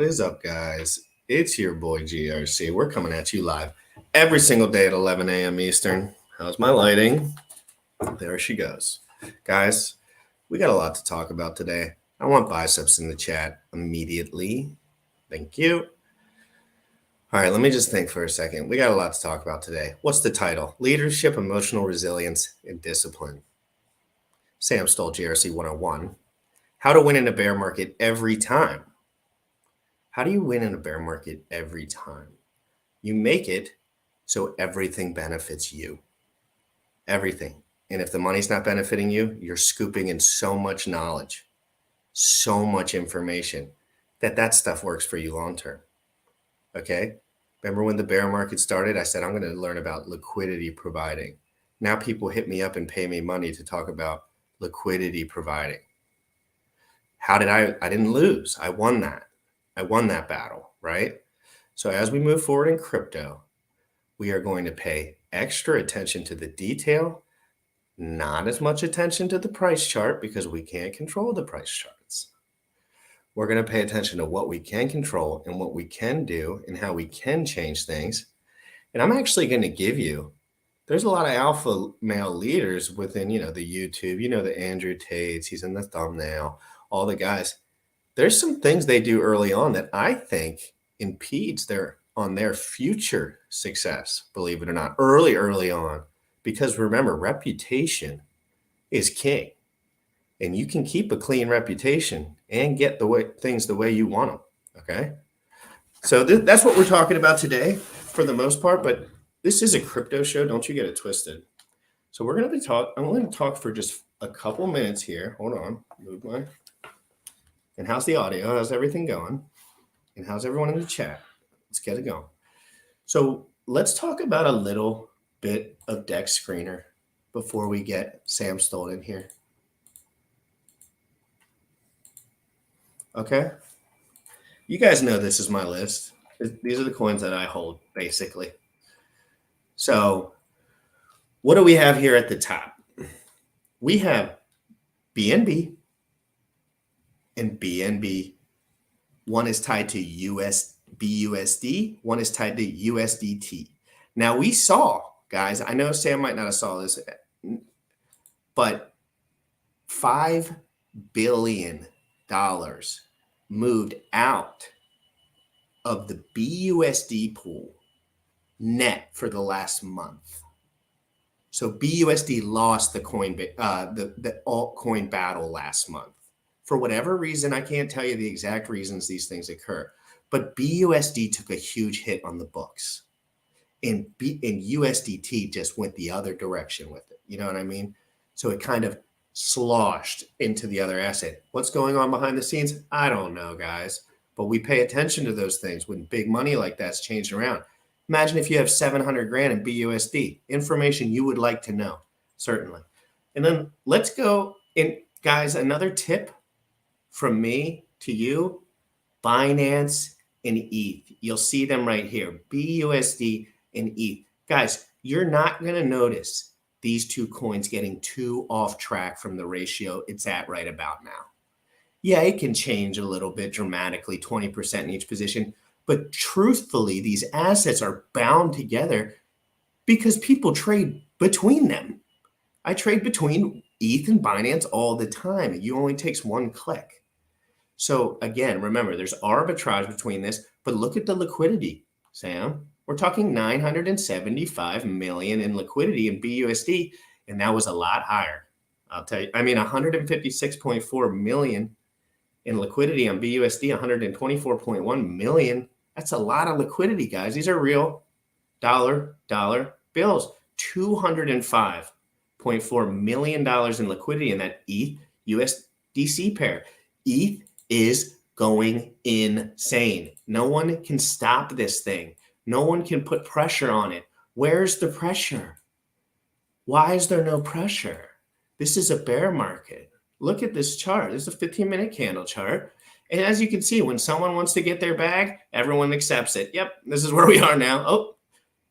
is up, guys? It's your boy GRC. We're coming at you live every single day at 11 a.m. Eastern. How's my lighting? There she goes. Guys, we got a lot to talk about today. I want biceps in the chat immediately. Thank you. All right, let me just think for a second. We got a lot to talk about today. What's the title? Leadership, Emotional Resilience, and Discipline. Sam Stoll, GRC 101. How to win in a bear market every time. How do you win in a bear market every time? You make it so everything benefits you. Everything. And if the money's not benefiting you, you're scooping in so much knowledge, so much information that stuff works for you long term. Okay? Remember when the bear market started, I said, I'm going to learn about liquidity providing. Now people hit me up and pay me money to talk about liquidity providing. How did I didn't lose. I won that. I won that battle, right? So as we move forward in crypto, we are going to pay extra attention to the detail, not as much attention to the price chart because we can't control the price charts. We're going to pay attention to what we can control and what we can do and how we can change things. And I'm actually going to give you, there's a lot of alpha male leaders within, the YouTube, the Andrew Tates, he's in the thumbnail, all the guys. There's some things they do early on that I think impedes their future success, believe it or not, early on. Because remember, reputation is king. And you can keep a clean reputation and get things the way you want them, okay? So that's what we're talking about today for the most part, but this is a crypto show. Don't you get it twisted. So I'm going to talk for just a couple minutes here. Hold on. And how's the audio? How's everything going? And how's everyone in the chat? Let's get it going. So let's talk about a little bit of deck screener before we get Sam Stoll in here. Okay. You guys know this is my list. These are the coins that I hold, basically. So what do we have here at the top? We have BNB. And BNB, one is tied to BUSD, one is tied to USDT. Now we saw, guys, I know Sam might not have saw this, but $5 billion moved out of the BUSD pool net for the last month. So BUSD lost the altcoin battle last month. For whatever reason, I can't tell you the exact reasons these things occur, but BUSD took a huge hit on the books, and USDT just went the other direction with it. You know what I mean? So it kind of sloshed into the other asset. What's going on behind the scenes? I don't know, guys, but we pay attention to those things when big money like that's changed around. Imagine if you have 700 grand in BUSD, information you would like to know, certainly. And then let's go in, guys, another tip from me to you, Binance and ETH. You'll see them right here, BUSD and ETH. Guys, you're not going to notice these two coins getting too off track from the ratio it's at right about now. Yeah, it can change a little bit dramatically, 20% in each position, but truthfully, these assets are bound together because people trade between them. I trade between ETH and Binance all the time. It only takes one click. So again, remember, there's arbitrage between this, but look at the liquidity, Sam. We're talking 975 million in liquidity in BUSD, and that was a lot higher. I'll tell you, 156.4 million in liquidity on BUSD, 124.1 million. That's a lot of liquidity, guys. These are real dollar bills. $205.4 million in liquidity in that ETH USDC pair. ETH is going insane. No one can stop this thing. No one can put pressure on it. Where's the pressure? Why is there no pressure? This is a bear market. Look at this chart. This is a 15-minute candle chart. And as you can see, when someone wants to get their bag, everyone accepts it. Yep, this is where we are now. Oh,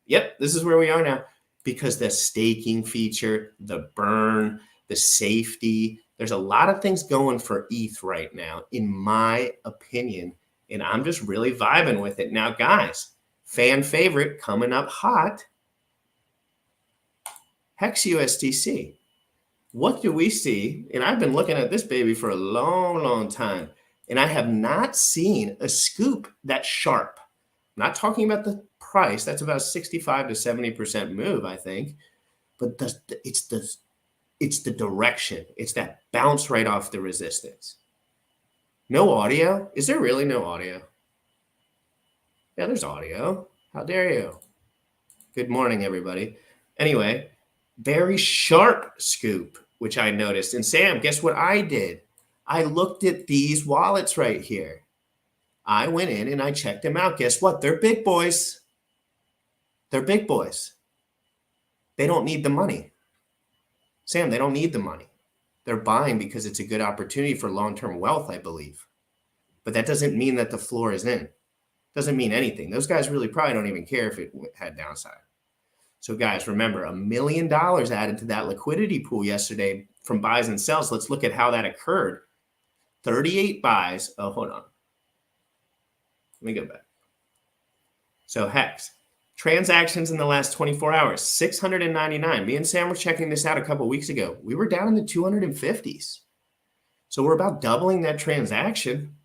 yep, this is where we are now. Because the staking feature, the burn, the safety, there's a lot of things going for ETH right now, in my opinion. And I'm just really vibing with it. Now, guys, fan favorite coming up hot, Hex USDC. What do we see? And I've been looking at this baby for a long, long time, and I have not seen a scoop that's sharp. I'm not talking about the price. That's about a 65 to 70% move, I think. But it's the direction. It's that bounce right off the resistance. No audio? Is there really no audio? Yeah, there's audio. How dare you? Good morning, everybody. Anyway, very sharp scoop, which I noticed. And Sam, guess what I did? I looked at these wallets right here. I went in and I checked them out. Guess what? They're big boys. They're big boys. They don't need the money. Sam, they don't need the money. They're buying because it's a good opportunity for long-term wealth, I believe. But that doesn't mean that the floor is in. Doesn't mean anything. Those guys really probably don't even care if it had downside. So guys, remember, $1 million added to that liquidity pool yesterday from buys and sells. Let's look at how that occurred. 38 buys. Oh, hold on. Let me go back. So Hex. Transactions in the last 24 hours, 699. Me and Sam were checking this out a couple weeks ago. We were down in the 250s. So we're about doubling that transaction.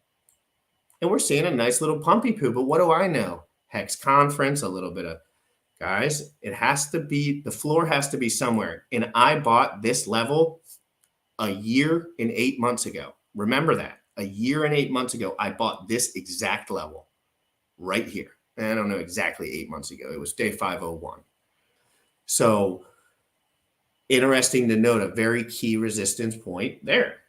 And we're seeing a nice little pumpy poo. But what do I know? Hex conference, a little bit of, guys, it has to be, the floor has to be somewhere. And I bought this level a year and 8 months ago. Remember that. A year and 8 months ago, I bought this exact level right here. I don't know exactly 8 months ago. It was day 501. So interesting to note, a very key resistance point there.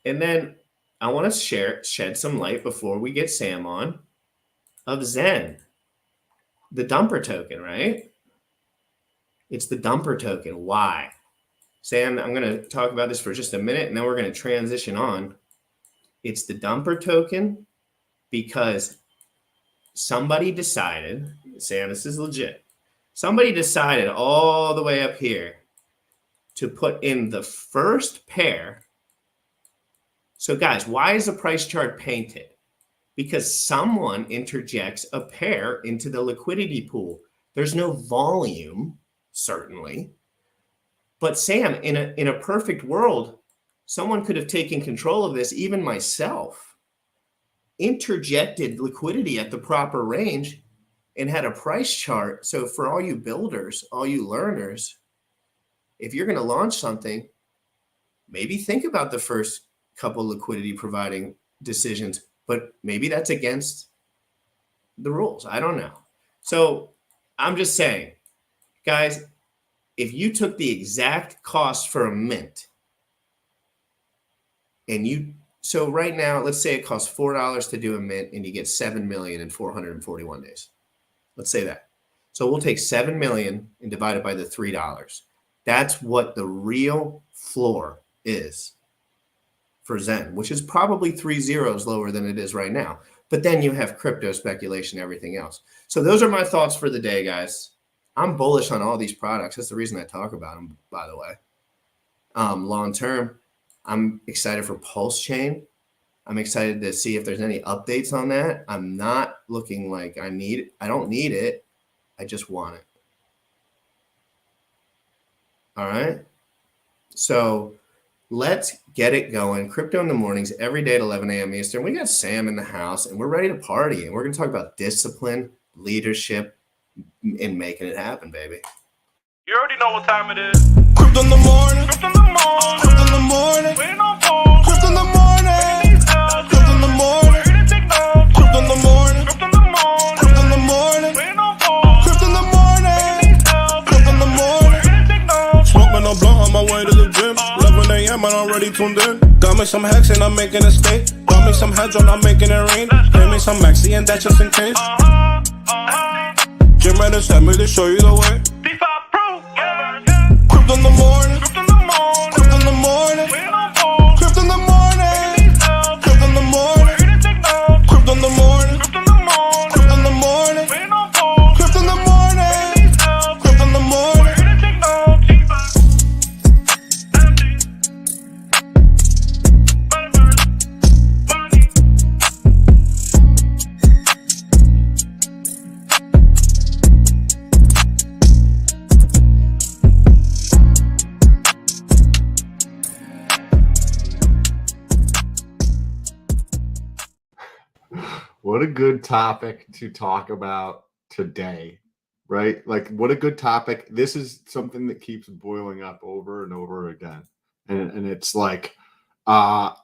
And then I want to shed some light before we get Sam on of Zen, the dumper token, right? It's the dumper token. Why? Sam, I'm going to talk about this for just a minute, and then we're going to transition on. It's the dumper token because somebody decided, Sam, this is legit. Somebody decided all the way up here to put in the first pair. So guys, why is the price chart painted? Because someone interjects a pair into the liquidity pool. There's no volume, certainly. But Sam, in a perfect world, someone could have taken control of this, even myself. Interjected liquidity at the proper range and had a price chart. So for all you builders, all you learners, if you're going to launch something, maybe think about the first couple liquidity providing decisions, but maybe that's against the rules. I don't know. So I'm just saying, guys, if you took the exact cost for a mint and so right now, let's say it costs $4 to do a mint and you get 7 million in 441 days. Let's say that. So we'll take 7 million and divide it by the $3. That's what the real floor is for Zen, which is probably 3 zeros lower than it is right now. But then you have crypto speculation, everything else. So those are my thoughts for the day, guys. I'm bullish on all these products. That's the reason I talk about them, by the way. Long term, I'm excited for Pulse Chain. I'm excited to see if there's any updates on that. I'm not looking like I don't need it. I just want it. All right. So let's get it going. Crypto in the mornings, every day at 11 a.m. Eastern. We got Sam in the house and we're ready to party. And we're going to talk about discipline, leadership, and making it happen, baby. You already know what time it is. Crypto in the morning. Crypto in the morning. Crypto in the morning. Waiting on phone. Crypto in the morning. Crypto in the morning. Crypto in the morning. Crypto in the morning. Crypto in the morning. Waiting on phone. Crypto in the morning. Crypto in the morning. Smoking a blunt on my way to the gym. 11 a.m. and I'm already tuned in. Got me some hex and I'm making a stay. Got me some heads on, I'm making it rain. Pay me some maxi and that's just in case. Jim Reddit sent me to show you the way. Crypto in the morning. Crypto in the morning. Crypto in the morning. Crypto in the morning. Crypto in the morning. Crypto in the morning. Crypto in the morning. Crypto in the morning. Crypto in the morning. Crypto in the morning. What a good topic to talk about today, right? Like, what a good topic. This is something that keeps boiling up over and over again. And it's like, it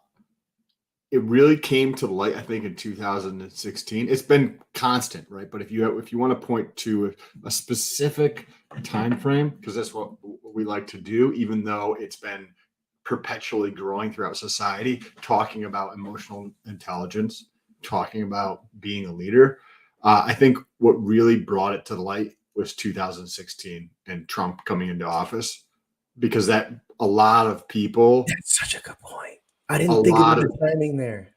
really came to light, I think, in 2016. It's been constant, right? But if you want to point to a specific time frame, because that's what we like to do, even though it's been perpetually growing throughout society, talking about emotional intelligence, talking about being a leader. I think what really brought it to the light was 2016 and Trump coming into office, because that a lot of people. That's such a good point. I didn't think about the timing there.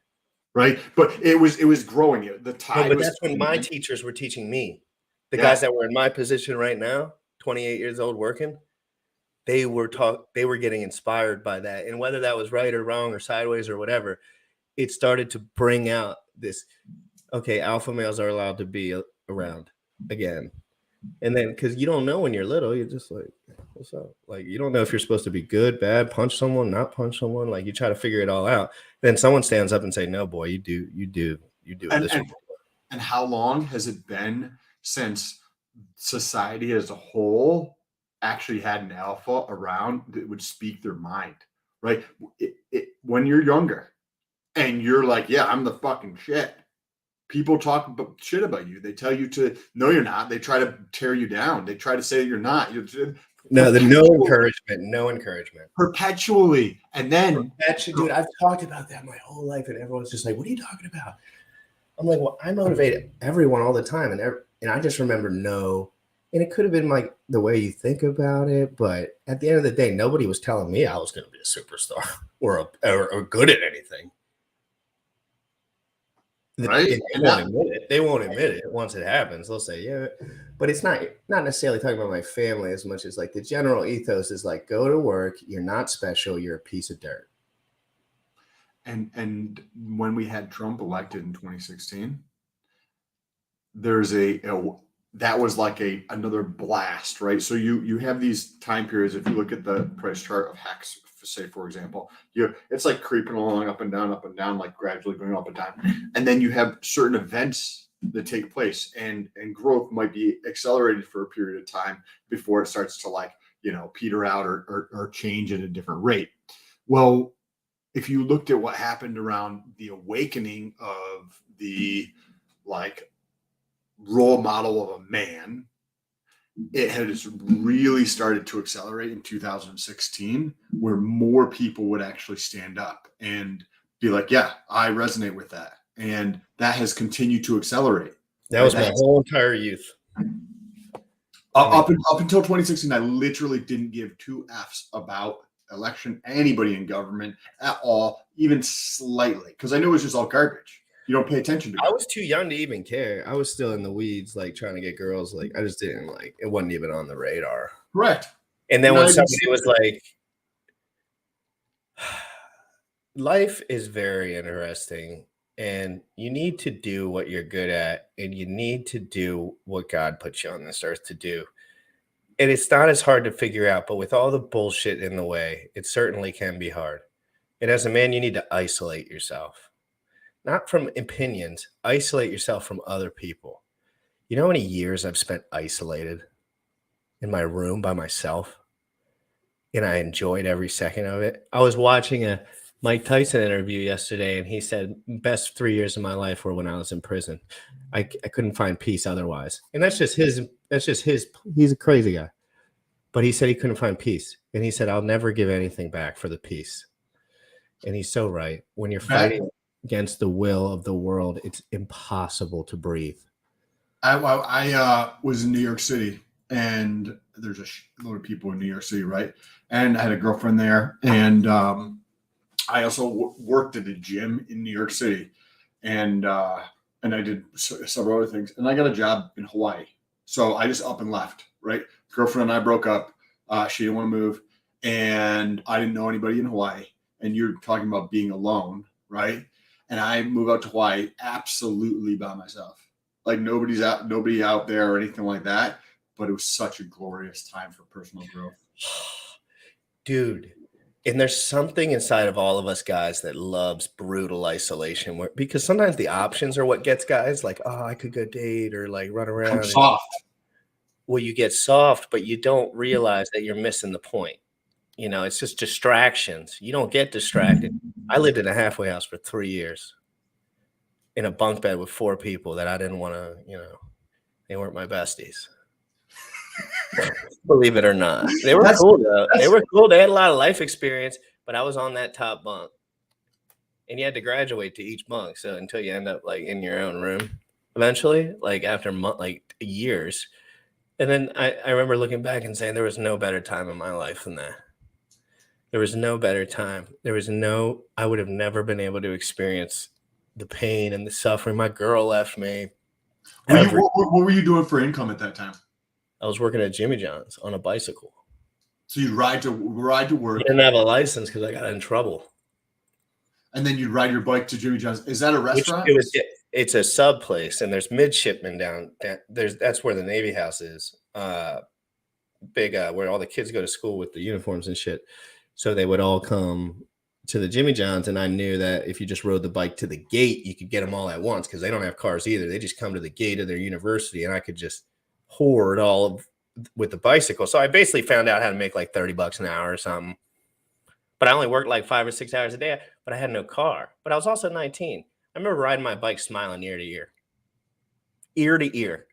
Right. But it was growing. The tide. No, but that's when my teachers were teaching me. The guys that were in my position right now, 28 years old working, they were getting inspired by that. And whether that was right or wrong or sideways or whatever, it started to bring out this, okay, alpha males are allowed to be around again. And then, because you don't know when you're little, you're just like, what's up? Like, you don't know if you're supposed to be good, bad, punch someone, not punch someone. Like, you try to figure it all out. Then someone stands up and say, no, boy, you do this. And how long has it been since society as a whole actually had an alpha around that would speak their mind, right? When you're younger and you're like, yeah, I'm the fucking shit. People talk shit about you. They tell you to, no, you're not. They try to tear you down. They try to say you're not. No encouragement. Perpetually. And then. Dude, I've talked about that my whole life, and everyone's just like, what are you talking about? I'm like, well, I motivate everyone all the time. And I just remember no. And it could have been like the way you think about it. But at the end of the day, nobody was telling me I was going to be a superstar or good at anything. Right. They won't admit it once it happens. They'll say, yeah, but it's not necessarily talking about my family as much as like the general ethos is like, go to work. You're not special. You're a piece of dirt. And when we had Trump elected in 2016, there's that was like another blast, right? So you have these time periods. If you look at the price chart of Hex, say, for example, it's like creeping along up and down, like gradually going up and down. And then you have certain events that take place, and growth might be accelerated for a period of time before it starts to, like, peter out or change at a different rate. Well, if you looked at what happened around the awakening of the, like, role model of a man, it has really started to accelerate in 2016, where more people would actually stand up and be like, yeah, I resonate with that. And that has continued to accelerate. That was my whole entire youth. Up until 2016, I literally didn't give two Fs about election, anybody in government at all, even slightly, because I knew it was just all garbage. You don't pay attention to it. I was too young to even care. I was still in the weeds, like trying to get girls. Like, I just didn't like it. Wasn't even on the radar. Correct. And then when somebody was like, life is very interesting, and you need to do what you're good at, and you need to do what God put you on this earth to do. And it's not as hard to figure out, but with all the bullshit in the way, it certainly can be hard. And as a man, you need to isolate yourself. Not from opinions, isolate yourself from other people. You know how many years I've spent isolated in my room by myself? And I enjoyed every second of it. I was watching a Mike Tyson interview yesterday, and he said, best 3 years of my life were when I was in prison. I couldn't find peace otherwise. And that's just his, he's a crazy guy. But he said he couldn't find peace. And he said, I'll never give anything back for the peace. And he's so right. When you're fighting against the will of the world, it's impossible to breathe. I was in New York City, and there's a lot of people in New York City, right? And I had a girlfriend there, and I also worked at a gym in New York City, and I did several other things, and I got a job in Hawaii. So I just up and left, right? Girlfriend and I broke up. She didn't want to move, and I didn't know anybody in Hawaii. And you're talking about being alone, right? And I move out to Hawaii absolutely by myself. Like nobody out there or anything like that. But it was such a glorious time for personal growth. Dude, And there's something inside of all of us guys that loves brutal isolation because sometimes the options are what gets guys like, oh, I could go date or like run around. Soft. Well, you get soft, but you don't realize that you're missing the point. You know, it's just distractions. You don't get distracted. I lived in a halfway house for 3 years in a bunk bed with 4 people that I didn't want to, they weren't my besties. Believe it or not. They were cool though. They were cool. They had a lot of life experience, but I was on that top bunk. And you had to graduate to each bunk. So until you end up like in your own room eventually, like after years. And then I remember looking back and saying there was no better time in my life than that. There was no better time. I would have never been able to experience the pain and the suffering. My girl left me. What were you doing for income at that time? I was working at Jimmy John's on a bicycle. So you'd ride to work. I didn't have a license because I got in trouble. And then you'd ride your bike to Jimmy John's. Is that a restaurant? It's a sub place, and there's midshipmen down. That's where the Navy House is. Big where all the kids go to school with the uniforms and shit. So they would all come to the Jimmy John's, and I knew that if you just rode the bike to the gate, you could get them all at once because they don't have cars either. They just come to the gate of their university, and I could just hoard with the bicycle. So I basically found out how to make like $30 an hour or something. But I only worked like 5 or 6 hours a day, but I had no car. But I was also 19. I remember riding my bike smiling ear to ear,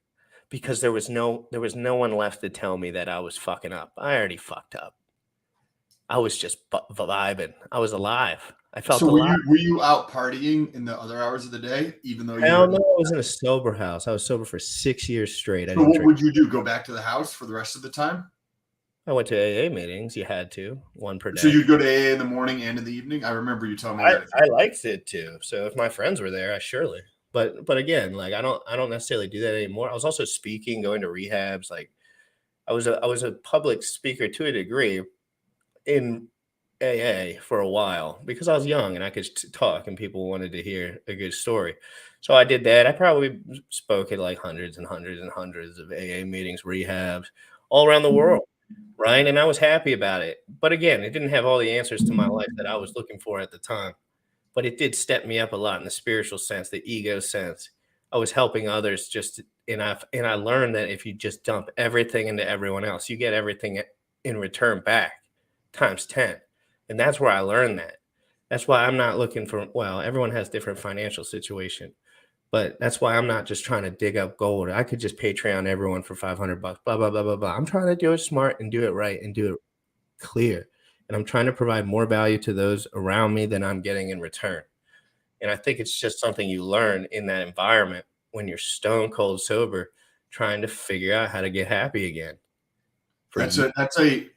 because there was no one left to tell me that I was fucking up. I already fucked up. I was just vibing. I was alive. I felt alive. Were you out partying in the other hours of the day, even though Hell no, I was in a sober house. I was sober for 6 years straight. So what would you do? Go back to the house for the rest of the time? I went to AA meetings. You had to, one per day. So you'd go to AA in the morning and in the evening? I remember you telling me that. I liked it too. So if my friends were there, I surely. But again, like I don't necessarily do that anymore. I was also speaking, going to rehabs. Like I was a public speaker to a degree in AA for a while because I was young and I could talk and people wanted to hear a good story. So I did that. I probably spoke at like hundreds and hundreds and hundreds of AA meetings, rehabs all around the world. Right. And I was happy about it. But again, it didn't have all the answers to my life that I was looking for at the time. But it did step me up a lot in the spiritual sense, the ego sense. I was helping others and I learned that if you just dump everything into everyone else, you get everything in return back times 10. And that's where I learned that. That's why I'm not looking for, everyone has different financial situation. But that's why I'm not just trying to dig up gold. I could just Patreon everyone for $500, blah, blah, blah, blah, blah. I'm trying to do it smart and do it right and do it clear. And I'm trying to provide more value to those around me than I'm getting in return. And I think it's just something you learn in that environment when you're stone cold sober, trying to figure out how to get happy again. That's a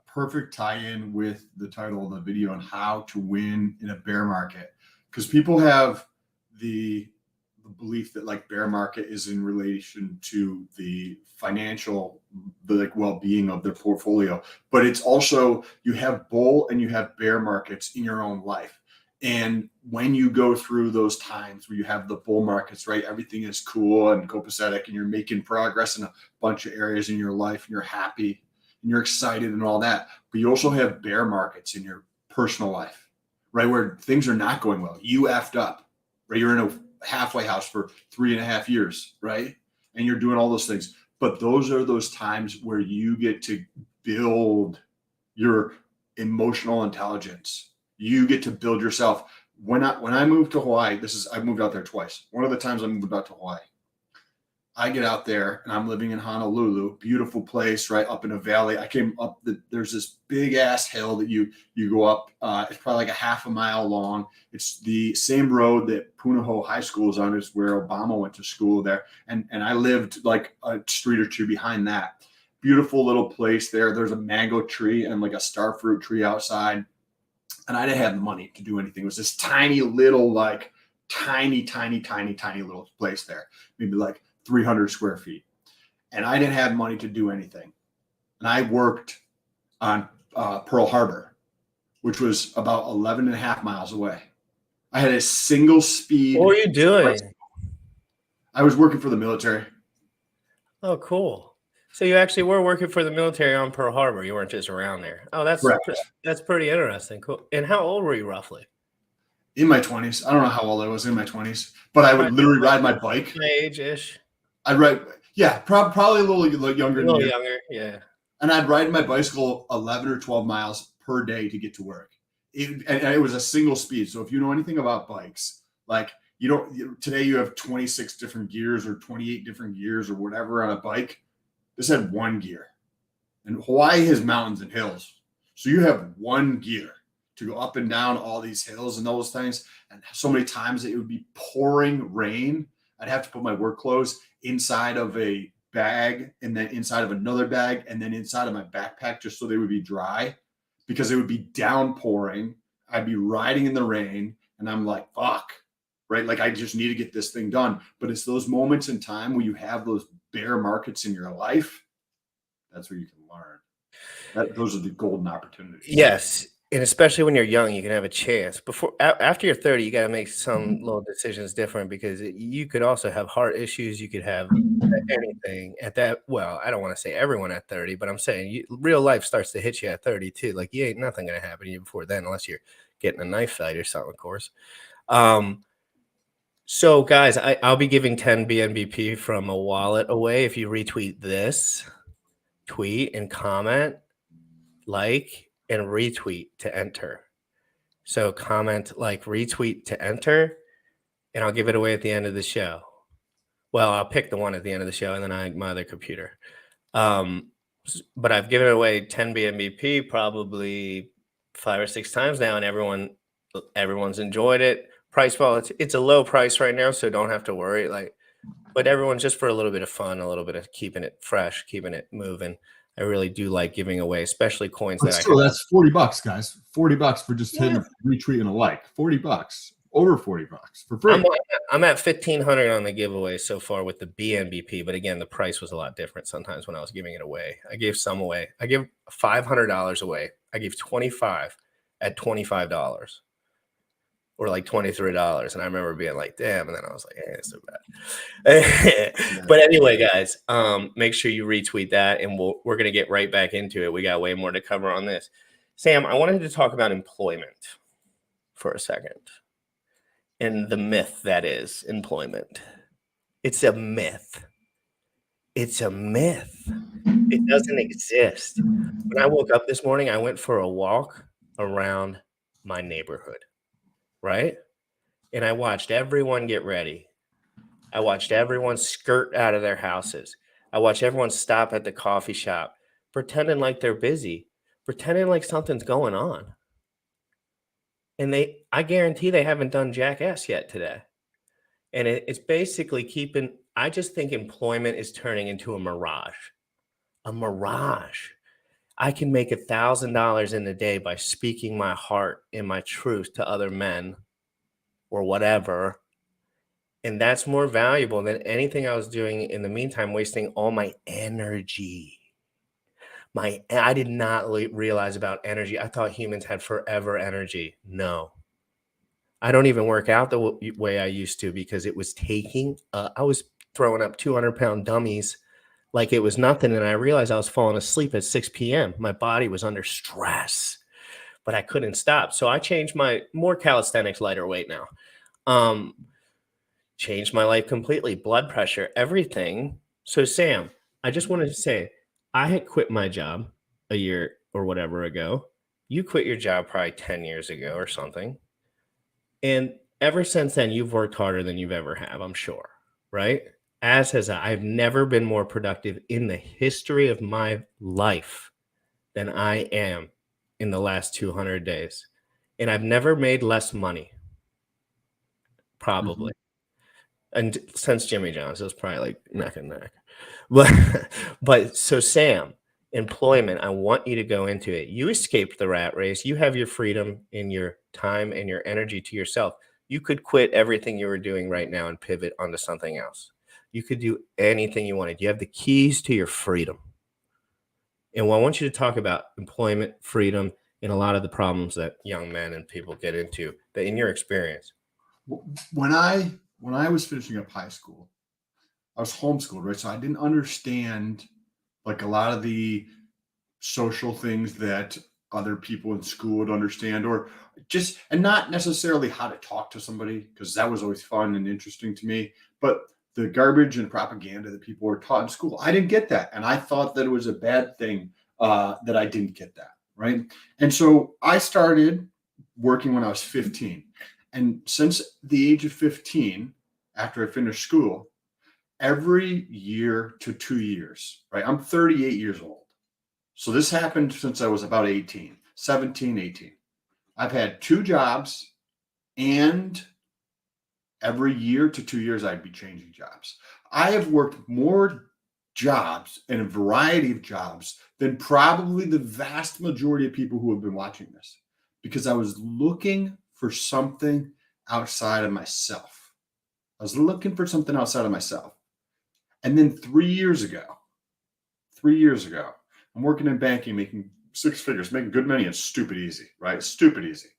perfect tie-in with the title of the video on how to win in a bear market. Because people have the belief that like bear market is in relation to the financial well-being of their portfolio, but it's also you have bull and you have bear markets in your own life. And when you go through those times where you have the bull markets, right, everything is cool and copacetic and you're making progress in a bunch of areas in your life and you're happy and you're excited and all that, but you also have bear markets in your personal life, right, where things are not going well. You effed up, right? You're in a halfway house for 3.5 years, right? And you're doing all those things. But those are those times where you get to build your emotional intelligence. You get to build yourself. When I moved to Hawaii, I moved out there twice. One of the times I moved out to Hawaii, I get out there and I'm living in Honolulu, beautiful place, right up in a valley. I came up, there's this big ass hill that you go up. It's probably like a half a mile long. It's the same road that Punahou High School is on, is where Obama went to school there. And I lived like a street or two behind that. Beautiful little place there. There's a mango tree and like a star fruit tree outside. And I didn't have the money to do anything. It was this tiny little, like tiny little place there. Maybe like 300 square feet. And I didn't have money to do anything. And I worked on Pearl Harbor, which was about 11.5 miles away. I had a single speed. What were you doing? I was working for the military. Oh, cool. So you actually were working for the military on Pearl Harbor. You weren't just around there. Oh, Correct. that's pretty interesting. Cool. And how old were you roughly? In my 20s. I don't know how old I was in my 20s, but I would literally ride my bike. My age-ish. I'd ride, yeah, probably a little younger than you. Younger, yeah. And I'd ride my bicycle 11 or 12 miles per day to get to work. And it was a single speed. So if you know anything about bikes, like today you have 26 different gears or 28 different gears or whatever on a bike. This had one gear. And Hawaii has mountains and hills. So you have one gear to go up and down all these hills and those things. And so many times it would be pouring rain. I'd have to put my work clothes inside of a bag and then inside of another bag and then inside of my backpack just so they would be dry because it would be downpouring. I'd be riding in the rain and I'm like, fuck, right? Like I just need to get this thing done. But it's those moments in time where you have those bear markets in your life. That's where you can learn. Those are the golden opportunities. Yes. And especially when you're young, you can have a chance. After you're 30, you got to make some little decisions different because you could also have heart issues. You could have anything at that. Well, I don't want to say everyone at 30, but I'm saying real life starts to hit you at 30 too. Like you ain't nothing going to happen to you before then, unless you're getting a knife fight or something, of course. So guys, I'll be giving 10 BNBP from a wallet away. If you retweet this tweet and comment, like, and retweet to enter. So comment, like, retweet to enter, and I'll give it away at the end of the show. Well, I'll pick the one at the end of the show, and then my other computer. But I've given away 10 BNBP probably 5 or 6 times now, and everyone's enjoyed it. Price fall, it's a low price right now, so don't have to worry. But everyone's just for a little bit of fun, a little bit of keeping it fresh, keeping it moving. I really do like giving away, especially coins that's $40, guys. $40 for just hitting a retweet and a like. $40, over $40 for free. I'm at 1,500 on the giveaway so far with the BNBP, but again, the price was a lot different sometimes when I was giving it away. I gave some away. I give $500 away. I gave 25 at $25. Or like $23. And I remember being like, damn. And then I was like, it's so bad. But anyway, guys, make sure you retweet that and we're going to get right back into it. We got way more to cover on this. Sam, I wanted to talk about employment for a second and the myth that is employment. It's a myth. It's a myth. It doesn't exist. When I woke up this morning, I went for a walk around my neighborhood. Right? And I watched everyone get ready. I watched everyone skirt out of their houses. I watched everyone stop at the coffee shop, pretending like they're busy, pretending like something's going on. And I guarantee they haven't done jackass yet today. And it's basically I just think employment is turning into a mirage. A mirage. I can make $1,000 in a day by speaking my heart and my truth to other men or whatever. And that's more valuable than anything I was doing in the meantime, wasting all my energy. I did not realize about energy. I thought humans had forever energy. No. I don't even work out the way I used to because it was I was throwing up 200-pound dummies like it was nothing. And I realized I was falling asleep at 6 p.m. My body was under stress, but I couldn't stop. So I changed more calisthenics, lighter weight now. Changed my life completely. Blood pressure, everything. So Sam, I just wanted to say, I had quit my job a year or whatever ago. You quit your job probably 10 years ago or something. And ever since then, you've worked harder than you've ever have, I'm sure, right? As has I. I've never been more productive in the history of my life than I am in the last 200 days. And I've never made less money, probably. And since Jimmy John's, it was probably like neck and neck. But so Sam, employment, I want you to go into it. You escaped the rat race. You have your freedom in your time and your energy to yourself. You could quit everything you were doing right now and pivot onto something else. You could do anything you wanted. You have the keys to your freedom. And I want you to talk about employment, freedom, and a lot of the problems that young men and people get into, that in your experience. When I was finishing up high school, I was homeschooled, right? So I didn't understand like a lot of the social things that other people in school would understand, or just, and not necessarily how to talk to somebody, because that was always fun and interesting to me, but the garbage and propaganda that people were taught in school, I didn't get that. And I thought that it was a bad thing that I didn't get that. Right. And so I started working when I was 15. And since the age of 15, after I finished school, every year to 2 years, right? I'm 38 years old. So this happened since I was about 17, 18. I've had 2 jobs, and every year to 2 years, I'd be changing jobs. I have worked more jobs and a variety of jobs than probably the vast majority of people who have been watching this, because I was looking for something outside of myself. I was looking for something outside of myself. And then 3 years ago, I'm working in banking, making 6 figures, making good money. It's stupid easy, right? Stupid easy.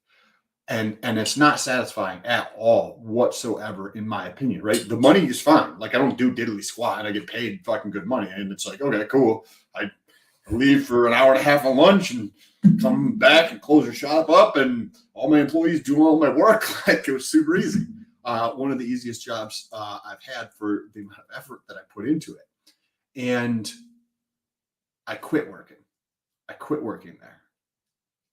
And it's not satisfying at all whatsoever, in my opinion, right? The money is fine. Like, I don't do diddly squat. I get paid fucking good money. And it's like, okay, cool. I leave for an hour and a half of lunch and come back and close your shop up, and all my employees do all my work. Like, it was super easy. One of the easiest jobs I've had for the amount of effort that I put into it. And I quit working. There.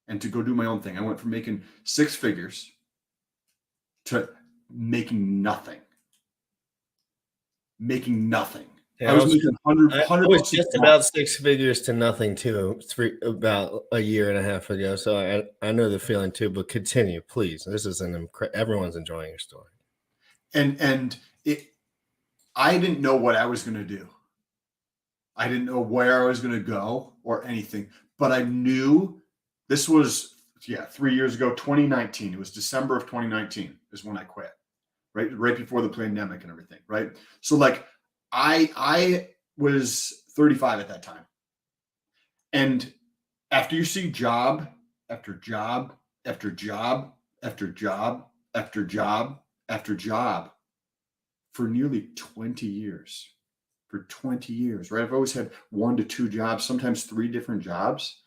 And to go do my own thing. I went from making 6 figures to making nothing. Yeah, I was making 100 I was just about 6 figures to nothing too, about a year and a half ago. So I know the feeling too. But continue, please. This is everyone's enjoying your story. And I didn't know what I was going to do. I didn't know where I was going to go or anything. But I knew this was 3 years ago, 2019. It was December of 2019 is when I quit, right before the pandemic and everything, right? So like I was 35 at that time. And after you see job after job after job after job after job after job for nearly 20 years, right? I've always had 1 to 2 jobs, sometimes 3 different jobs.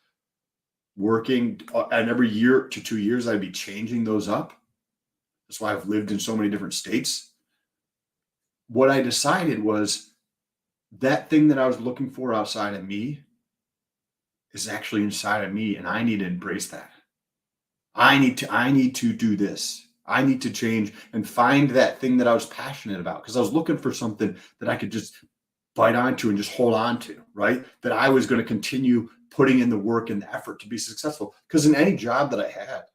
Working, and every year to 2 years, I'd be changing those up. That's why I've lived in so many different states. What I decided was that thing that I was looking for outside of me is actually inside of me, and I need to embrace that. I need to do this. I need to change and find that thing that I was passionate about, because I was looking for something that I could just bite onto and just hold on to, right? That I was going to continue putting in the work and the effort to be successful. Because in any job that I had,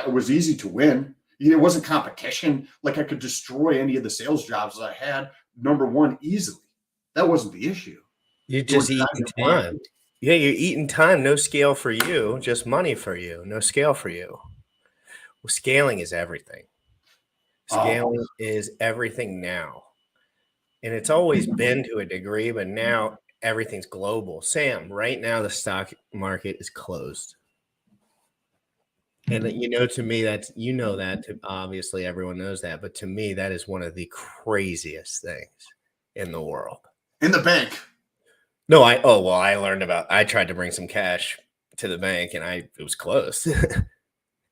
it was easy to win. It wasn't competition. Like, I could destroy any of the sales jobs that I had, number one, easily. That wasn't the issue. You're just eating time. Yeah, you're eating time. No scale for you, just money for you. No scale for you. Well, scaling is everything. Scaling is everything now. And it's always been to a degree, but now everything's global. Sam, right now the stock market is closed. And to me, obviously everyone knows that, but to me, that is one of the craziest things in the world. In the bank. No, I tried to bring some cash to the bank and it was closed.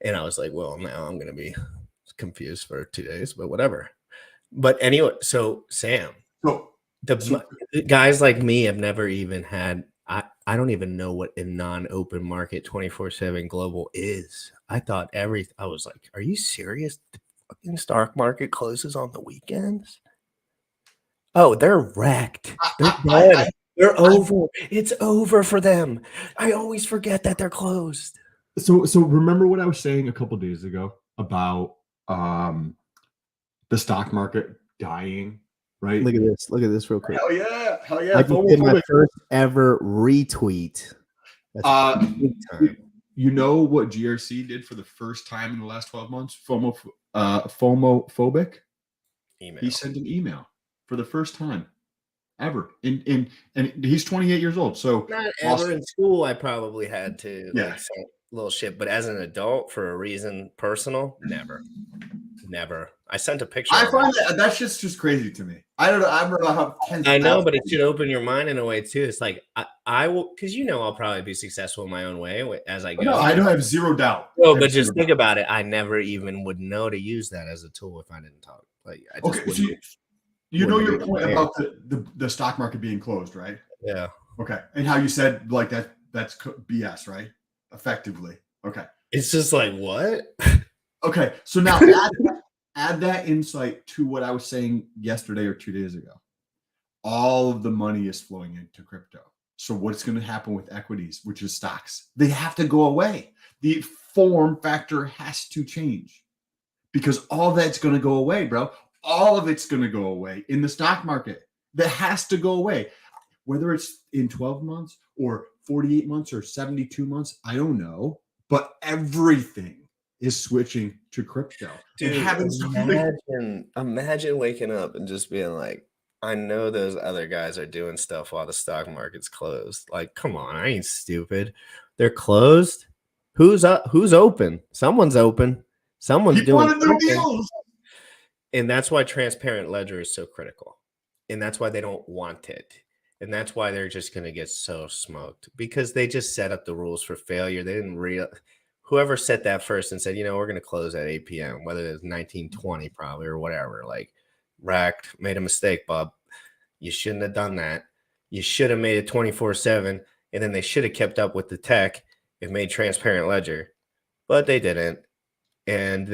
And I was like, well, now I'm going to be confused for 2 days, but whatever. But anyway, so Sam, the guys like me have never even had, I don't even know what a non-open market 24/7 global is. I was like, are you serious? The fucking stock market closes on the weekends? Oh, they're wrecked. They're dead. They're over. It's over for them. I always forget that they're closed. So remember what I was saying a couple days ago about the stock market dying, right? Look at this real quick. Hell yeah. I just did my first ever retweet. That's big time. You know what GRC did for the first time in the last 12 months? FOMO-phobic. Email. He sent an email for the first time ever. And he's 28 years old. So not ever in school, I probably had to say little shit, but as an adult, for a reason personal, never. I sent a picture. I of find it. that's just crazy to me. I don't know. I don't know how tens I of know, but it thousands- should open your mind in a way too. It's like I will, because I'll probably be successful in my own way as I go. No, I don't have zero doubt. No, I but have just zero think doubt. about it. I never even would know to use that as a tool if I didn't talk. Like I just Okay, so wouldn't. you know wouldn't your be point prepared. about the stock market being closed, right? Yeah. Okay, and how you said like that's BS, right? Effectively. Okay. It's just like what? Okay. So now add that insight to what I was saying yesterday or 2 days ago. All of the money is flowing into crypto. So what's going to happen with equities, which is stocks? They have to go away. The form factor has to change because all that's going to go away, bro. All of it's going to go away in the stock market. That has to go away. Whether it's in 12 months or 48 months or 72 months, I don't know. But everything is switching to crypto. Dude, imagine waking up and just being like, I know those other guys are doing stuff while the stock market's closed. Like, come on, I ain't stupid. They're closed. Who's up? Who's open? Someone's open. Someone's People doing want to do something. deals. And that's why transparent ledger is so critical. And that's why they don't want it. And that's why they're just going to get so smoked because they just set up the rules for failure. They didn't whoever set that first and said, we're going to close at 8 p.m., whether it's 1920 probably or whatever, like racked, made a mistake, Bob. You shouldn't have done that. You should have made it 24/7. And then they should have kept up with the tech and made transparent ledger, but they didn't. And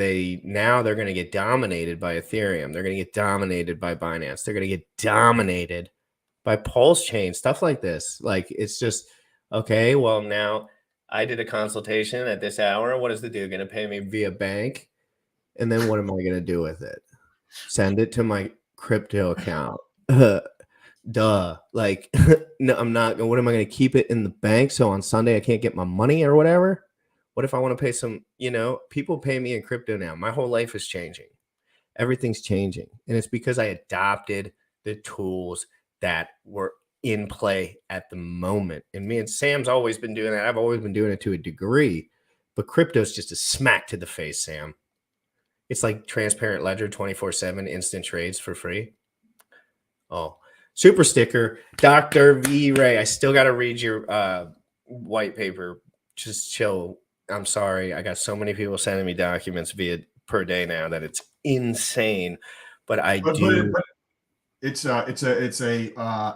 now they're going to get dominated by Ethereum. They're going to get dominated by Binance. They're going to get dominated by Pulse Chain, stuff like this. Like, it's just, okay, well, now I did a consultation at this hour. What is the dude going to pay me via bank? And then what am I going to do with it? Send it to my crypto account. Duh. Like, no, I'm not. What am I going to keep it in the bank? So on Sunday, I can't get my money or whatever. What if I want to pay some, people pay me in crypto now. My whole life is changing. Everything's changing. And it's because I adopted the tools that were in play at the moment. And me and Sam's always been doing that. I've always been doing it to a degree. But crypto's just a smack to the face, Sam. It's like transparent ledger 24/7 instant trades for free. Oh, super sticker. Dr. V. Ray. I still got to read your white paper. Just chill. I'm sorry. I got so many people sending me documents per day now that it's insane. But it's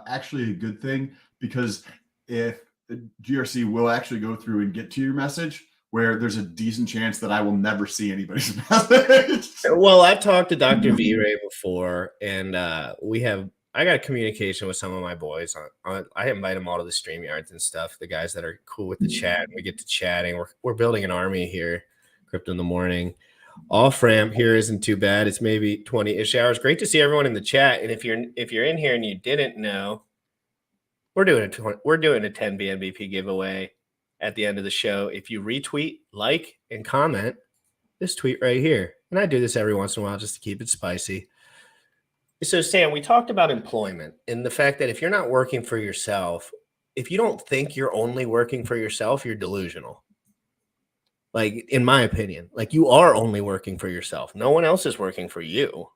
actually a good thing because if the GRC will actually go through and get to your message, where there's a decent chance that I will never see anybody's message. Well, I've talked to Dr. V. Ray before, and I got communication with some of my boys. I invite them all to the StreamYards and stuff, the guys that are cool with the chat. We get to chatting. We're building an army here, Crypto in the Morning. Off-ramp here isn't too bad. It's maybe 20-ish hours. Great to see everyone in the chat. And if you're in here and you didn't know, we're doing a 10 BNBP giveaway at the end of the show. If you retweet, like, and comment this tweet right here. And I do this every once in a while just to keep it spicy. So, Sam, we talked about employment and the fact that if you're not working for yourself, if you don't think you're only working for yourself, you're delusional. Like, in my opinion, like you are only working for yourself. No one else is working for you.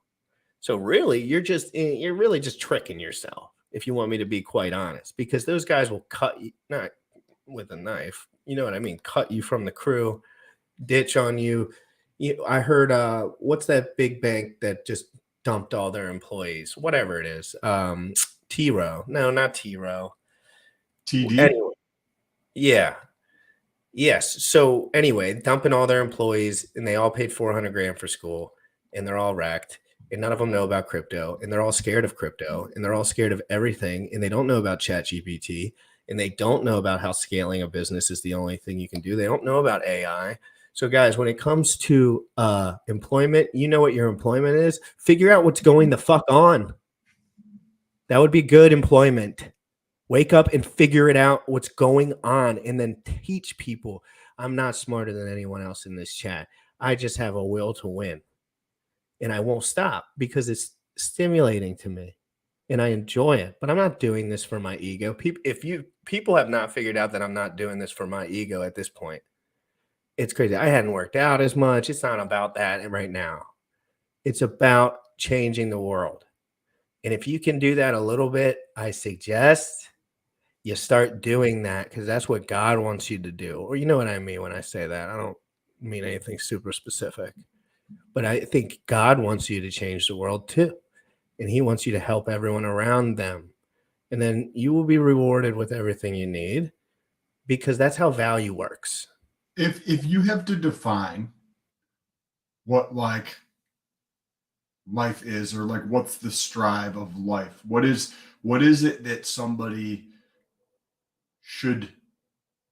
So really, you're really just tricking yourself, if you want me to be quite honest, because those guys will cut you, not with a knife, you know what I mean? Cut you from the crew, ditch on you. I heard, what's that big bank that just dumped all their employees? Whatever it is. T-Row. No, not T-Row. TD? Anyway, yeah. Yes. So anyway, dumping all their employees, and they all paid $400,000 for school, and they're all wrecked, and none of them know about crypto, and they're all scared of crypto, and they're all scared of everything, and they don't know about ChatGPT, and they don't know about how scaling a business is the only thing you can do. They don't know about AI. So guys, when it comes to employment, you know what your employment is. Figure out what's going the fuck on. That would be good employment. Wake up and figure it out what's going on and then teach people. I'm not smarter than anyone else in this chat. I just have a will to win. And I won't stop because it's stimulating to me and I enjoy it. But I'm not doing this for my ego. People have not figured out that I'm not doing this for my ego at this point. It's crazy. I hadn't worked out as much. It's not about that right now. It's about changing the world. And if you can do that a little bit, I suggest you start doing that, because that's what God wants you to do. Or you know what I mean when I say that. I don't mean anything super specific. But I think God wants you to change the world too. And he wants you to help everyone around them. And then you will be rewarded with everything you need, because that's how value works. If you have to define what like life is, or like what's the strive of life, what is it that somebody should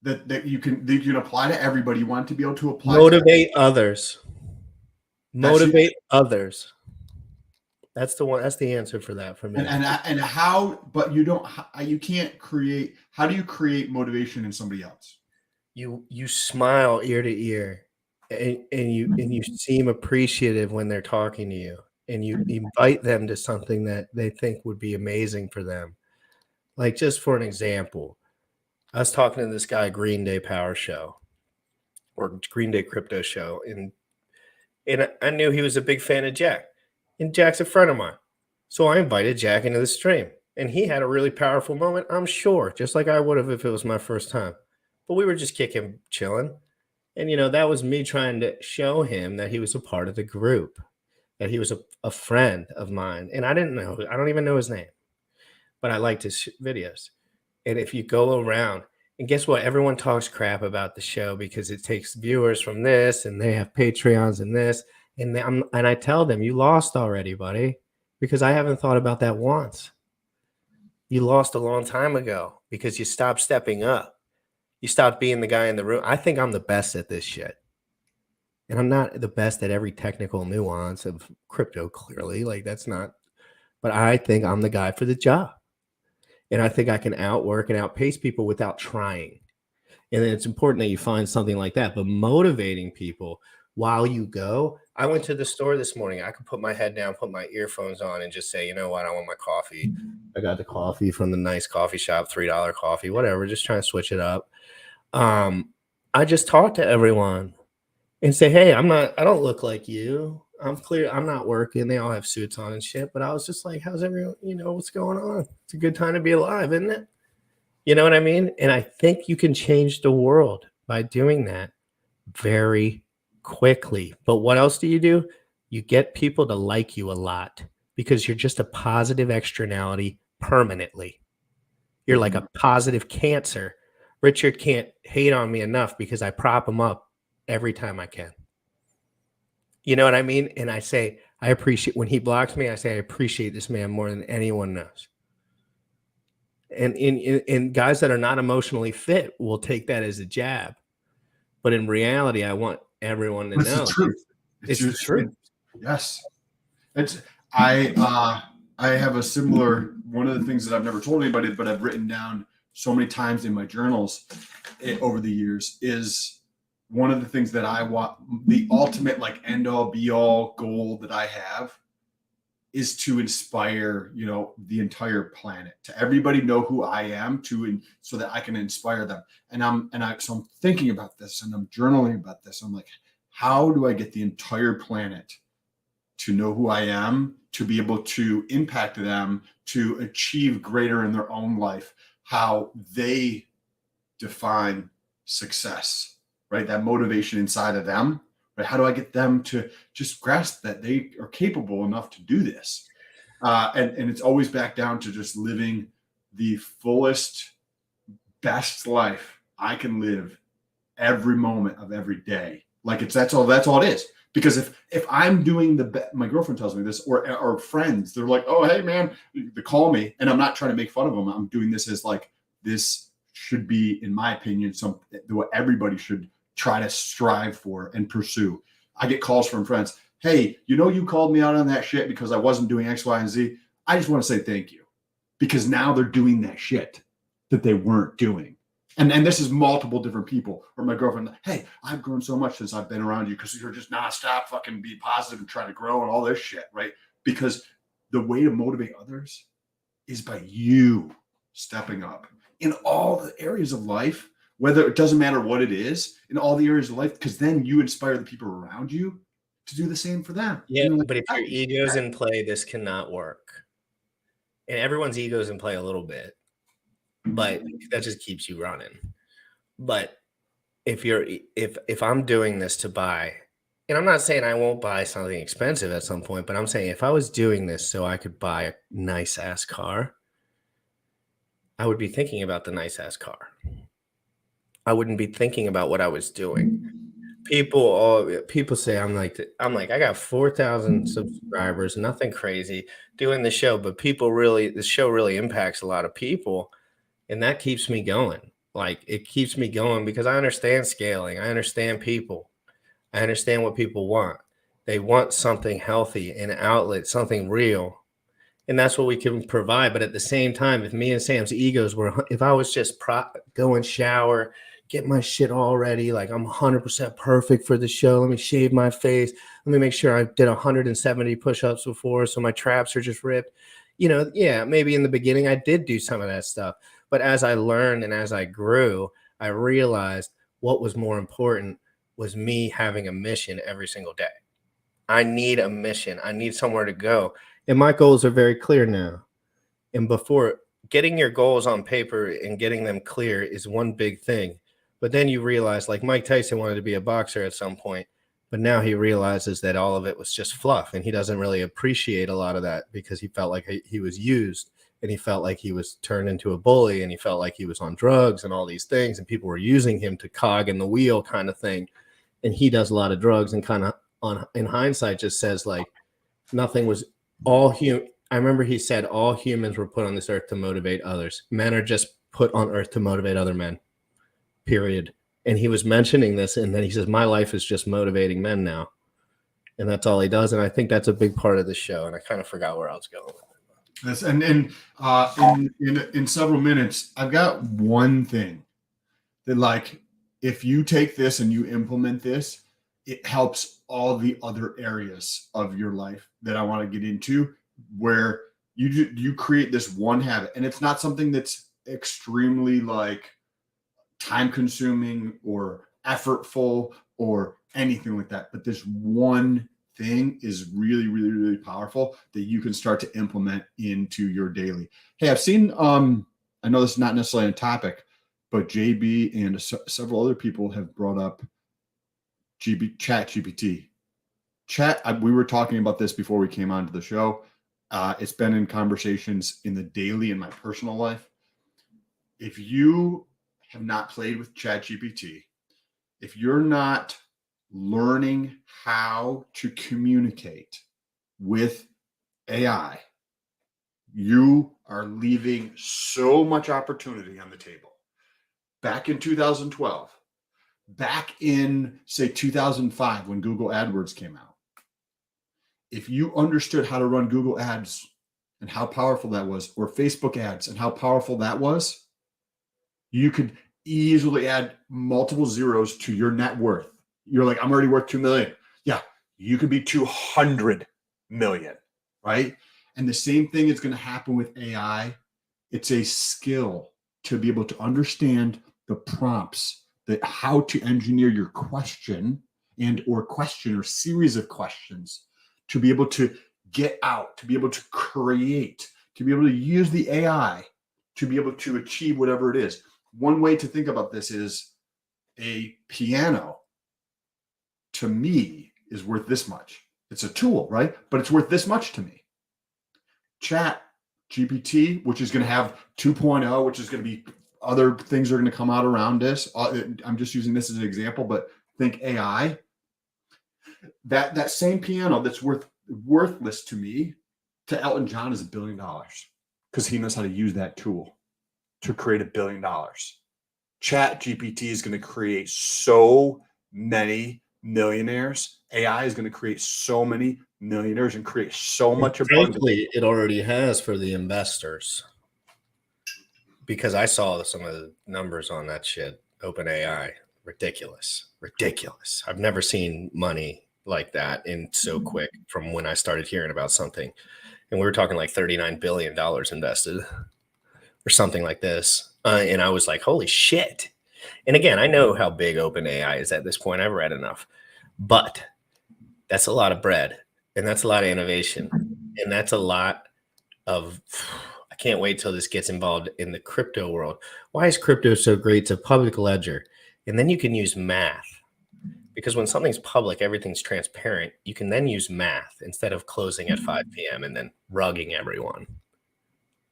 that you can apply to everybody? You want to be able to apply Motivate others. That's it. Motivate others. That's the one. That's the answer for that for me. And how, but you can't create, how do you create motivation in somebody else? You smile ear to ear, and you seem appreciative when they're talking to you, and you invite them to something that they think would be amazing for them. Like, just for an example, I was talking to this guy, Green Day Power Show, or Green Day Crypto Show, and I knew he was a big fan of Jack, and Jack's a friend of mine. So I invited Jack into the stream, and he had a really powerful moment, I'm sure, just like I would have if it was my first time. But we were just kicking, chilling. And, that was me trying to show him that he was a part of the group, that he was a friend of mine. And I don't even know his name, but I liked his videos. And if you go around, and guess what? Everyone talks crap about the show because it takes viewers from this, and they have Patreons and this. And I tell them, you lost already, buddy, because I haven't thought about that once. You lost a long time ago because you stopped stepping up. You stopped being the guy in the room. I think I'm the best at this shit. And I'm not the best at every technical nuance of crypto, clearly. Like, that's not. But I think I'm the guy for the job. And I think I can outwork and outpace people without trying. And then it's important that you find something like that. But motivating people while you go. I went to the store this morning. I could put my head down, put my earphones on, and just say, you know what? I want my coffee. I got the coffee from the nice coffee shop, $3 coffee, whatever. Just trying to switch it up. I just talk to everyone and say, hey, I don't look like you. I'm clear. I'm not working. They all have suits on and shit. But I was just like, how's everyone? What's going on? It's a good time to be alive, isn't it? You know what I mean? And I think you can change the world by doing that very quickly. But what else do? You get people to like you a lot, because you're just a positive externality permanently. You're like a positive cancer. Richard can't hate on me enough because I prop him up every time I can. You know what I mean? And I say, I appreciate, when he blocks me, I say, I appreciate this man more than anyone knows. And in guys that are not emotionally fit will take that as a jab. But in reality, I want everyone to know. It's the truth. It's the truth. Yes. I have a similar, one of the things that I've never told anybody, but I've written down so many times in my journals over the years, is one of the things that I want, the ultimate like end all be all goal that I have, is to inspire, the entire planet, to everybody know who I am, so that I can inspire them. So I'm thinking about this, and I'm journaling about this. I'm like, how do I get the entire planet to know who I am, to be able to impact them, to achieve greater in their own life, how they define success, right? That motivation inside of them, right? How do I get them to just grasp that they are capable enough to do this? And it's always back down to just living the fullest, best life I can live every moment of every day. Like that's all it is. Because if I'm doing my girlfriend tells me this, or friends, they're like, oh, hey man, they call me, and I'm not trying to make fun of them. I'm doing this as like, this should be, in my opinion, what everybody should try to strive for and pursue. I get calls from friends. Hey, you called me out on that shit because I wasn't doing X, Y, and Z. I just want to say thank you, because now they're doing that shit that they weren't doing. And this is multiple different people. Or my girlfriend, hey, I've grown so much since I've been around you, because you're just nonstop fucking be positive and trying to grow and all this shit, right? Because the way to motivate others is by you stepping up in all the areas of life, whether it doesn't matter what it is, in all the areas of life, because then you inspire the people around you to do the same for them. Yeah, And you're like, but if your "Oh, ego's in play, this cannot work. And everyone's ego's in play a little bit, but that just keeps you running. But if I'm doing this to buy, and I'm not saying I won't buy something expensive at some point, but I'm saying if I was doing this so I could buy a nice ass car, I would be thinking about the nice ass car. I wouldn't be thinking about what I was doing. People say I'm like I got 4,000 subscribers, nothing crazy doing the show, but the show really impacts a lot of people, and that keeps me going. Like it keeps me going because I understand scaling. I understand people. I understand what people want. They want something healthy, an outlet, something real. And that's what we can provide. But at the same time, if me and Sam's egos were, if I was just go and shower, get my shit all ready, like I'm 100% perfect for the show. Let me shave my face. Let me make sure I did 170 push-ups before, so my traps are just ripped. Yeah, maybe in the beginning I did do some of that stuff. But as I learned and as I grew, I realized what was more important was me having a mission every single day. I need a mission. I need somewhere to go. And my goals are very clear now. And before, getting your goals on paper and getting them clear is one big thing. But then you realize, like Mike Tyson wanted to be a boxer at some point, but now he realizes that all of it was just fluff, and he doesn't really appreciate a lot of that because he felt like he was used, and he felt like he was turned into a bully, and he felt like he was on drugs and all these things, and people were using him to cog in the wheel kind of thing. And he does a lot of drugs and kind of in hindsight just says like nothing was all human. I remember he said all humans were put on this earth to motivate others. Men are just put on earth to motivate other men, period. And he was mentioning this, and then he says, my life is just motivating men now. And that's all he does. And I think that's a big part of the show. And I kind of forgot where I was going with it. Yes, and in several minutes, I've got one thing that, like, if you take this and you implement this, it helps all the other areas of your life that I want to get into, where you create this one habit, and it's not something that's extremely like time consuming or effortful or anything like that. But this one thing is really, really, really powerful that you can start to implement into your daily. Hey, I've seen, I know this is not necessarily a topic, but JB and several other people have brought up Chat GPT. We were talking about this before we came onto the show. It's been in conversations in the daily in my personal life. If you have not played with Chat GPT, if you're not learning how to communicate with AI, you are leaving so much opportunity on the table. Back in 2012, back in, say, 2005, when Google AdWords came out, if you understood how to run Google ads and how powerful that was, or Facebook ads and how powerful that was, you could easily add multiple zeros to your net worth. You're like, I'm already worth 2 million. Yeah, you could be 200 million, right? And the same thing is going to happen with AI. It's a skill to be able to understand the prompts, that how to engineer your question or series of questions to be able to get out, to be able to create, to be able to use the AI to be able to achieve whatever it is. One way to think about this is a piano, to me, is worth this much. It's a tool, right? But it's worth this much to me. Chat GPT, which is going to have 2.0, which is going to be other things are going to come out around this. I'm just using this as an example, but think AI. That same piano that's worthless to me, to Elton John, is $1 billion because he knows how to use that tool to create $1 billion. Chat GPT is going to create so many millionaires. AI is going to create so many millionaires and create so much abundance. Frankly, it already has for the investors. Because I saw some of the numbers on that shit, OpenAI, ridiculous. I've never seen money like that in so quick from when I started hearing about something. And we were talking like $39 billion invested or something like this. And I was like, holy shit. And again, I know how big OpenAI is at this point. I've read enough. But That's a lot of bread, and that's a lot of innovation, and that's a lot of. I can't wait till this gets involved in the crypto world. Why is crypto so great? It's a public ledger, and then you can use math. Because when something's public, everything's transparent. You can then use math instead of closing at 5 p.m. and then rugging everyone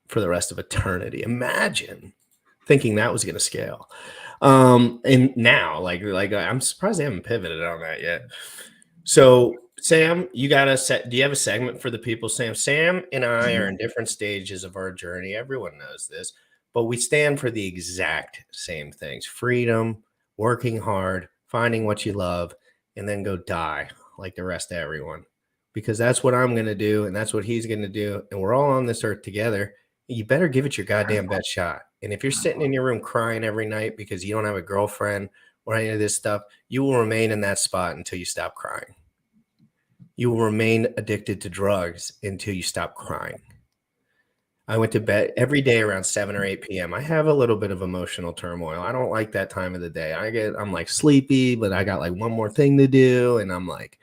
for the rest of eternity. Imagine thinking that was going to scale. And now, like I'm surprised they haven't pivoted on that yet. So, Sam, you got a set. Do you have a segment for the people, Sam? Sam and I are in different stages of our journey. Everyone knows this, but we stand for the exact same things: freedom, working hard, finding what you love, and then go die like the rest of everyone. Because that's what I'm going to do, and that's what he's going to do. And we're all on this earth together. You better give it your goddamn best shot. And if you're sitting in your room crying every night because you don't have a girlfriend or any of this stuff, you will remain in that spot until you stop crying. You will remain addicted to drugs until you stop crying. I went to bed every day around 7 or 8 p.m. I have a little bit of emotional turmoil. I don't like that time of the day. I'm like sleepy, but I got like one more thing to do. And I'm like,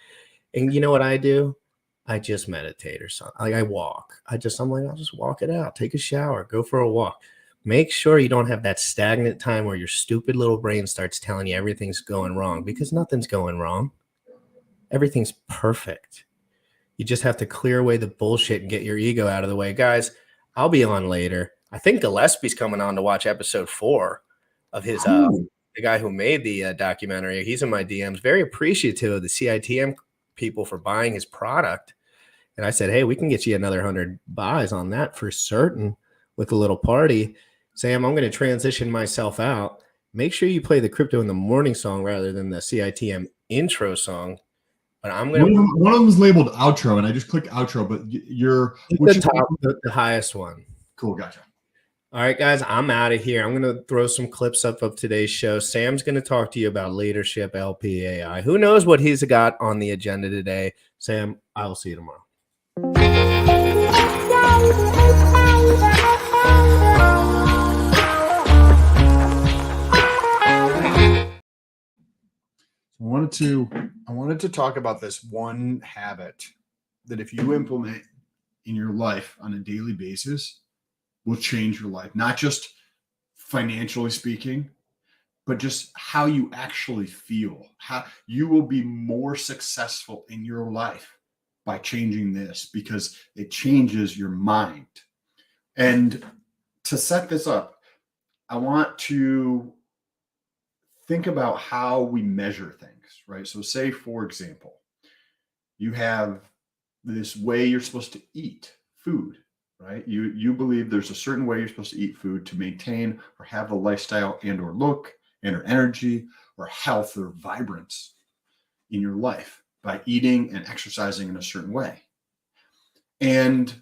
and you know what I do? I just meditate or something. Like I walk. I'm like, I'll just walk it out, take a shower, go for a walk. Make sure you don't have that stagnant time where your stupid little brain starts telling you everything's going wrong, because nothing's going wrong. Everything's perfect. You just have to clear away the bullshit and get your ego out of the way. Guys, I'll be on later. I think Gillespie's coming on to watch episode 4 of his the guy who made the documentary. He's in my DMs. Very appreciative of the CITM people for buying his product. And I said, hey, we can get you another 100 buys on that for certain with a little party. Sam, I'm going to transition myself out. Make sure you play the Crypto in the Morning song rather than the CITM intro song. But I'm going to. One of them is labeled outro, and I just clicked outro, but the highest one. Cool, gotcha. All right, guys, I'm out of here. I'm going to throw some clips up of today's show. Sam's going to talk to you about leadership, LPAI. Who knows what he's got on the agenda today? Sam, I will see you tomorrow. I wanted to talk about this one habit that if you implement in your life on a daily basis will change your life, not just financially speaking, but just how you actually feel. How you will be more successful in your life by changing this, because it changes your mind. And to set this up, I want to think about how we measure things, right? So say, for example, you have this way you're supposed to eat food, right? You believe there's a certain way you're supposed to eat food to maintain or have a lifestyle and or look and or energy or health or vibrance in your life by eating and exercising in a certain way. And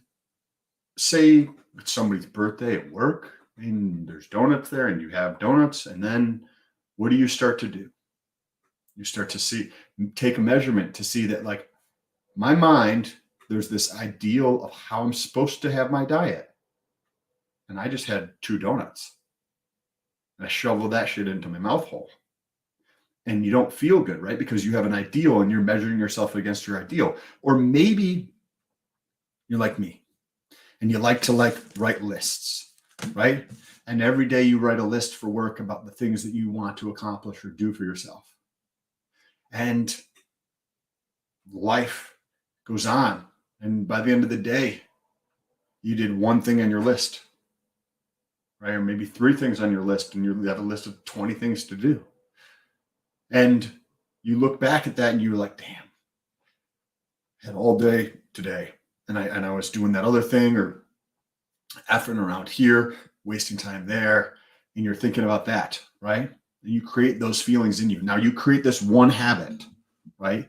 say it's somebody's birthday at work and there's donuts there and you have donuts, and then what do you start to do? You start to take a measurement to see that, like, my mind, there's this ideal of how I'm supposed to have my diet. And I just had 2 donuts. And I shoveled that shit into my mouth hole. And you don't feel good, right? Because you have an ideal and you're measuring yourself against your ideal. Or maybe you're like me and you like to write lists, right? And every day you write a list for work about the things that you want to accomplish or do for yourself. And life goes on. And by the end of the day, you did 1 thing on your list, right? Or maybe 3 things on your list, and you have a list of 20 things to do. And you look back at that and you're like, damn, I had all day today. And I was doing that other thing or effing around here, wasting time there. And you're thinking about that, right? And you create those feelings in you. Now you create this one habit, right?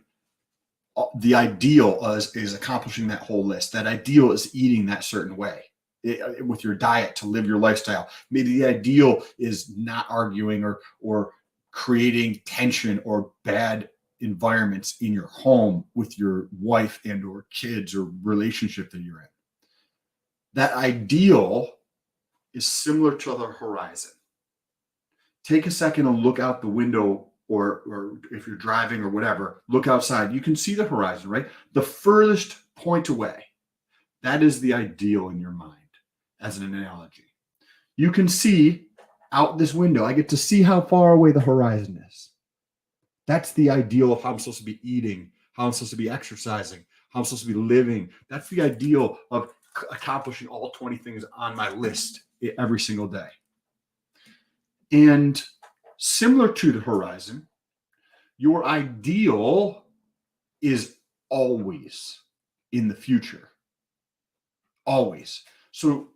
The ideal is accomplishing that whole list. That ideal is eating that certain way with your diet to live your lifestyle. Maybe the ideal is not arguing or creating tension or bad environments in your home with your wife and or kids or relationship that you're in. That ideal is similar to the horizon. Take a second and look out the window or if you're driving or whatever, look outside. You can see the horizon, right? The furthest point away. That is the ideal in your mind as an analogy. You can see out this window. I get to see how far away the horizon is. That's the ideal of how I'm supposed to be eating, how I'm supposed to be exercising, how I'm supposed to be living. That's the ideal of accomplishing all 20 things on my list every single day. And similar to the horizon, your ideal is always in the future. Always. So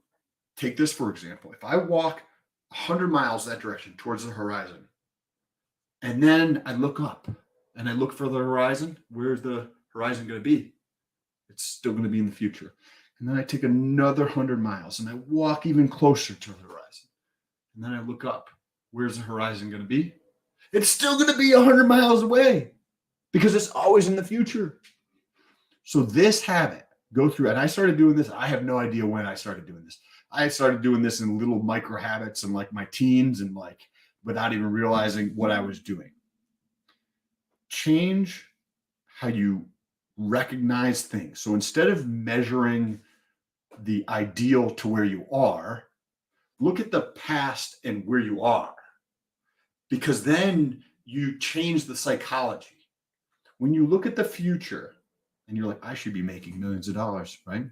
take this for example. If I walk 100 miles that direction towards the horizon, and then I look up and I look for the horizon, where's the horizon going to be? It's still going to be in the future. And then I take another 100 miles and I walk even closer to the horizon. And then I look up. Where's the horizon going to be? It's still going to be 100 miles away because it's always in the future. So this habit, go through, and I started doing this. I have no idea when I started doing this. I started doing this in little micro habits and like my teens and like without even realizing what I was doing. Change how you recognize things. So instead of measuring the ideal to where you are, look at the past and where you are, because then you change the psychology. When you look at the future and you're like, I should be making millions of dollars, right?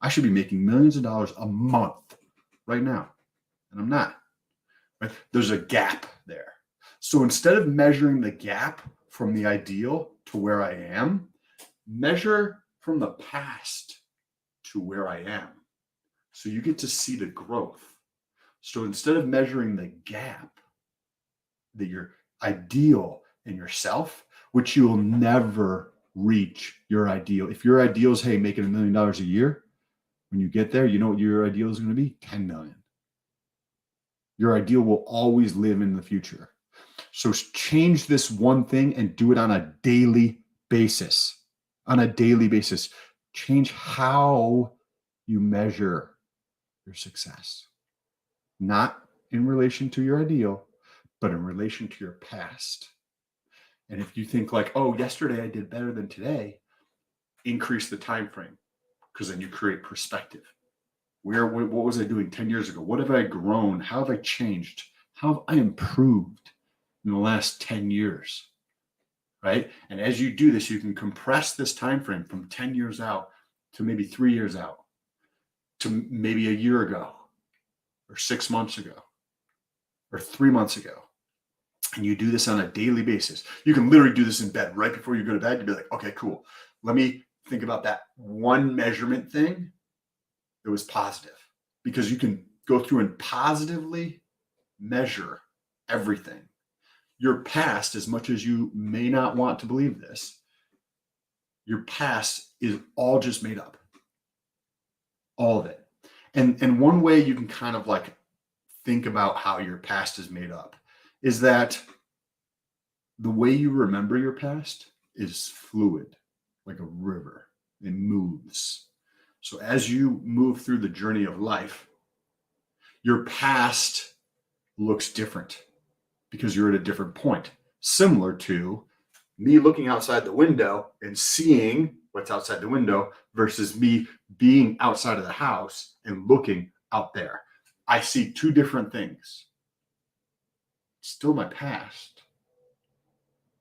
I should be making millions of dollars a month right now. And I'm not. Right? There's a gap there. So instead of measuring the gap from the ideal to where I am, measure from the past to where I am. So you get to see the growth. So instead of measuring the gap that your ideal and yourself, which you will never reach your ideal. If your ideal is, hey, making $1 million a year, when you get there, you know what your ideal is going to be? 10 million. Your ideal will always live in the future. So change this one thing and do it on a daily basis. On a daily basis. Change how you measure your success. Not in relation to your ideal, but in relation to your past. And if you think like, oh, yesterday I did better than today, increase the time frame, because then you create perspective. What was I doing 10 years ago? What have I grown? How have I changed? How have I improved in the last 10 years? Right? And as you do this, you can compress this time frame from 10 years out to maybe 3 years out, to maybe a year ago, or 6 months ago, or 3 months ago. And you do this on a daily basis. You can literally do this in bed right before you go to bed. You'd be like, okay, cool. Let me think about that one measurement thing that was positive, because you can go through and positively measure everything. Your past, as much as you may not want to believe this, your past is all just made up. All of it. And one way you can kind of like think about how your past is made up is that the way you remember your past is fluid, like a river. It moves. So as you move through the journey of life, your past looks different because you're at a different point. Similar to me looking outside the window and seeing what's outside the window versus me being outside of the house and looking out there. I see two different things. Still my past.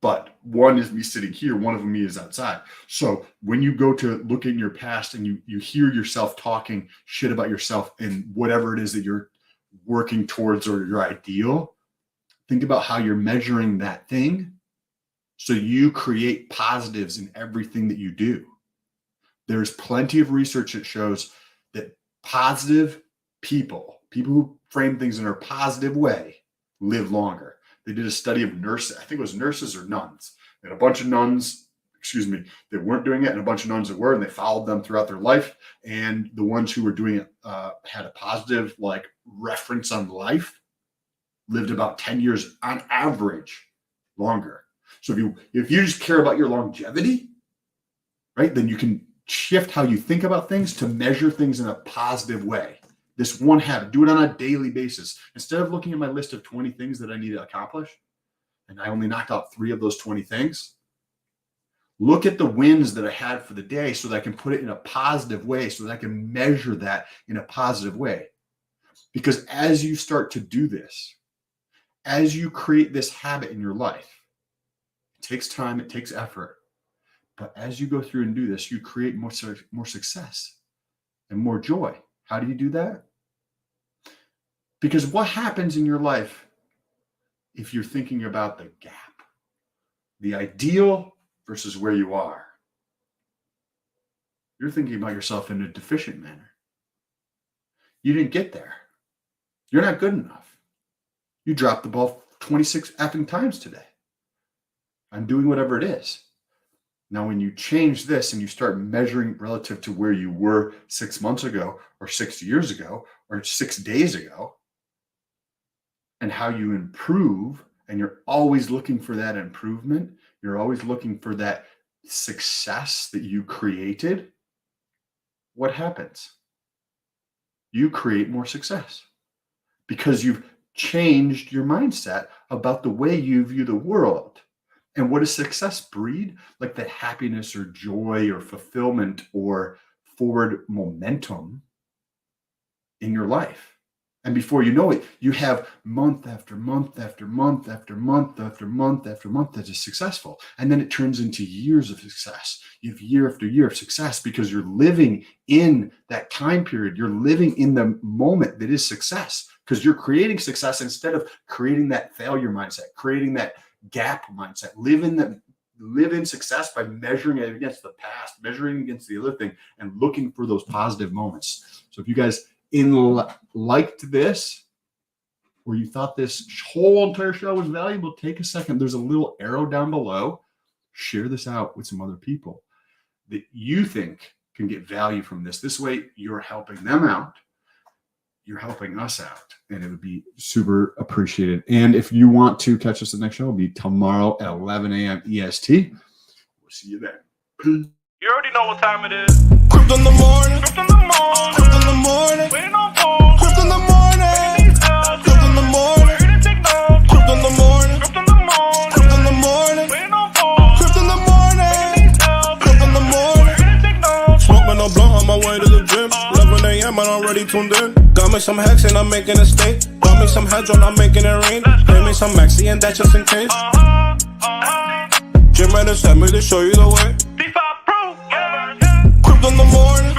But one is me sitting here, one of me is outside. So when you go to look in your past and you hear yourself talking shit about yourself and whatever it is that you're working towards or your ideal, think about how you're measuring that thing so you create positives in everything that you do. There's plenty of research that shows that positive people who frame things in a positive way, live longer. They did a study of nurses. I think it was nurses or nuns. And a bunch of nuns, that weren't doing it, and a bunch of nuns that were, and they followed them throughout their life. And the ones who were doing it had a positive like reference on life, lived about 10 years on average longer. So if you just care about your longevity, right, then you can shift how you think about things to measure things in a positive way. This one habit, do it on a daily basis. Instead of looking at my list of 20 things that I need to accomplish, and I only knocked out 3 of those 20 things. Look at the wins that I had for the day so that I can put it in a positive way, so that I can measure that in a positive way. Because as you start to do this, as you create this habit in your life, it takes time, it takes effort. But as you go through and do this, you create more success and more joy. How do you do that? Because what happens in your life if you're thinking about the gap, the ideal versus where you are? You're thinking about yourself in a deficient manner. You didn't get there. You're not good enough. You dropped the ball 26 effing times today. I'm doing whatever it is. Now, when you change this and you start measuring relative to where you were 6 months ago or 6 years ago or 6 days ago, and how you improve, and you're always looking for that improvement, you're always looking for that success that you created, what happens? You create more success because you've changed your mindset about the way you view the world. And what does success breed? Like the happiness or joy or fulfillment or forward momentum in your life. And before you know it, you have month after month after month after month after month after month that is successful. And then it turns into years of success. You have year after year of success because you're living in that time period. You're living in the moment that is success because you're creating success instead of creating that failure mindset, creating that gap mindset. Live in success by measuring it against the past, measuring against the other thing, and looking for those positive moments. So if you guys liked this, or you thought this whole entire show was valuable, take a second. There's a little arrow down below. Share this out with some other people that you think can get value from this. This way, you're helping them out. You're helping us out, and it would be super appreciated. And if you want to catch us the next show, it'll be tomorrow at 11 a.m. EST. We'll see you then. Peace. You already know what time it is. Crypto in the morning. Crypto in the morning. Crypto in the morning. Waiting on phone. Crypto in the morning. Crypto in the morning. Crypto in the morning. Crypto in the morning. Crypto in the morning. Waiting on phone. Crypto in the morning. Crypto in the morning. Smoking a blunt on my way to the gym. 11 a.m. and I'm already tuned in. Got me some hacks and I'm making a stay. Got me some heads on, I'm making it rain. Pay me some maxi and that just in case. Jim Reddit sent me to show you the way. Crypto in the morning.